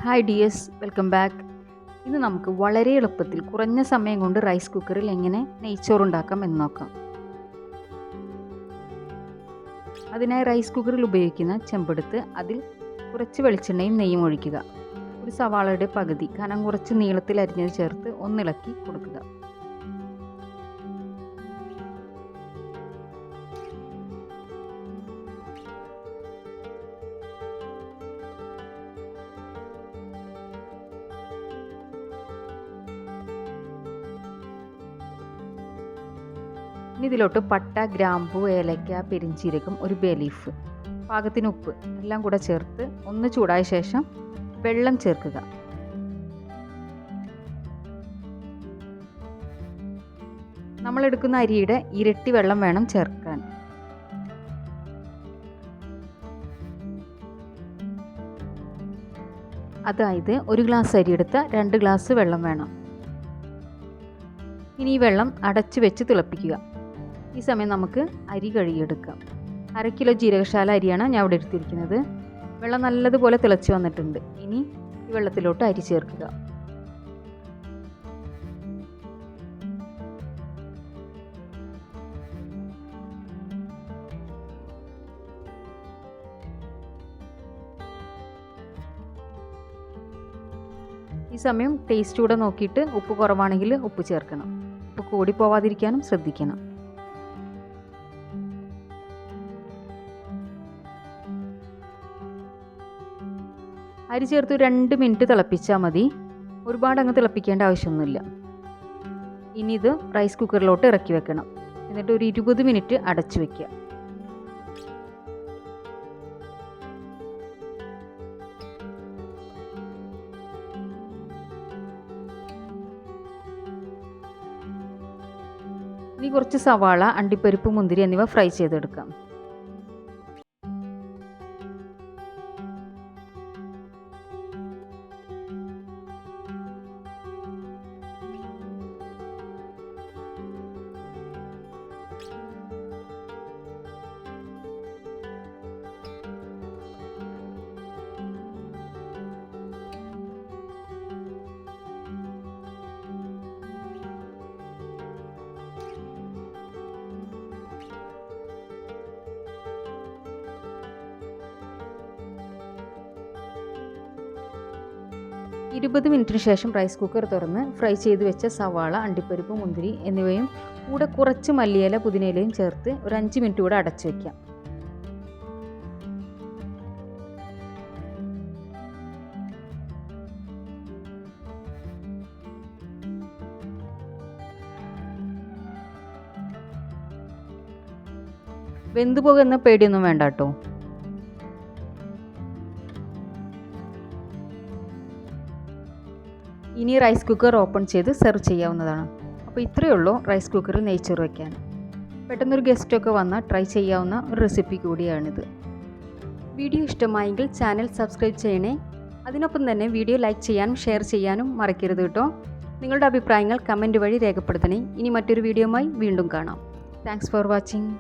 Hi dears, welcome back. ഇന്ന് നമുക്ക് വളരെ എളുപ്പത്തിൽ കുറഞ്ഞ സമയം കൊണ്ട് റൈസ് കുക്കറിൽ എങ്ങനെ നെയ്ച്ചോറുണ്ടാക്കാം എന്ന് നോക്കാം. അതിനായി റൈസ് കുക്കറിൽ ഉപയോഗിക്കുന്ന ചെമ്പെടുത്ത് അതിൽ കുറച്ച് വെളിച്ചെണ്ണയും നെയ്യും ഒഴിക്കുക. ഒരു സവാളയുടെ പകുതി കനം കുറച്ച് നീളത്തിൽ അരിഞ്ഞത് ചേർത്ത് ഒന്നിളക്കി കൊടുക്കുക. ഇനി ഇതിലോട്ട് പട്ട, ഗ്രാമ്പൂ, ഏലക്ക, പെരിഞ്ചീരകം, ഒരു ബേ ലീഫ്, പാകത്തിന് ഉപ്പ് എല്ലാം കൂടെ ചേർത്ത് ഒന്ന് ചൂടായ ശേഷം വെള്ളം ചേർക്കുക. നമ്മളെടുക്കുന്ന അരിയുടെ ഇരട്ടി വെള്ളം വേണം ചേർക്കാൻ. അതായത് ഒരു ഗ്ലാസ് അരി എടുത്താൽ 2 ഗ്ലാസ് വെള്ളം വേണം. ഇനി ഈ വെള്ളം അടച്ചു വെച്ച് തിളപ്പിക്കുക. ഈ സമയം നമുക്ക് അരി കഴുകിയെടുക്കാം. 1/2 കിലോ ജീരകശാല അരിയാണ് ഞാൻ ഇവിടെ എടുത്തിരിക്കുന്നത്. വെള്ളം നല്ലതുപോലെ തിളച്ച് വന്നിട്ടുണ്ട്. ഇനി ഈ വെള്ളത്തിലോട്ട് അരി ചേർക്കുക. ഈ സമയം ടേസ്റ്റ് കൂടെ നോക്കിയിട്ട് ഉപ്പ് കുറവാണെങ്കിൽ ഉപ്പ് ചേർക്കണം. ഉപ്പ് കൂടി പോവാതിരിക്കാനും ശ്രദ്ധിക്കണം. അരി ചേർത്ത് 2 മിനിറ്റ് തിളപ്പിച്ചാൽ മതി. ഒരുപാട് അങ്ങ് തിളപ്പിക്കേണ്ട ആവശ്യമൊന്നുമില്ല. ഇനി ഇത് റൈസ് കുക്കറിലോട്ട് ഇറക്കി വെക്കണം. എന്നിട്ട് ഒരു 20 മിനിറ്റ് അടച്ചു വെക്കുക. ഇനി കുറച്ച് സവാള, അണ്ടിപ്പരിപ്പ്, മുന്തിരി എന്നിവ ഫ്രൈ ചെയ്തെടുക്കാം. ഇരുപത് മിനിറ്റിന് ശേഷം റൈസ് കുക്കർ തുറന്ന് ഫ്രൈ ചെയ്ത് വെച്ച സവാള, അണ്ടിപ്പരിപ്പ്, മുന്തിരി എന്നിവയും കൂടെ കുറച്ച് മല്ലിയില, പുതിനയിലയും ചേർത്ത് ഒരു 5 മിനിറ്റ് കൂടെ അടച്ചു വയ്ക്കാം. വെന്തുപോകുന്ന പേടിയൊന്നും വേണ്ട കേട്ടോ. ഇനി റൈസ് കുക്കർ ഓപ്പൺ ചെയ്ത് സെർവ് ചെയ്യാവുന്നതാണ്. അപ്പോൾ ഇത്രയേ ഉള്ളൂ റൈസ് കുക്കറിൽ നെയ്ച്ചോറ് വയ്ക്കാൻ. പെട്ടെന്നൊരു ഗസ്റ്റൊക്കെ വന്നാൽ ട്രൈ ചെയ്യാവുന്ന ഒരു റെസിപ്പി കൂടിയാണിത്. വീഡിയോ ഇഷ്ടമായെങ്കിൽ ചാനൽ സബ്സ്ക്രൈബ് ചെയ്യണേ. അതിനൊപ്പം തന്നെ വീഡിയോ ലൈക്ക് ചെയ്യാനും ഷെയർ ചെയ്യാനും മറക്കരുത് കേട്ടോ. നിങ്ങളുടെ അഭിപ്രായങ്ങൾ കമൻറ്റ് വഴി രേഖപ്പെടുത്തണേ. ഇനി മറ്റൊരു വീഡിയോയുമായി വീണ്ടും കാണാം. Thanks for watching.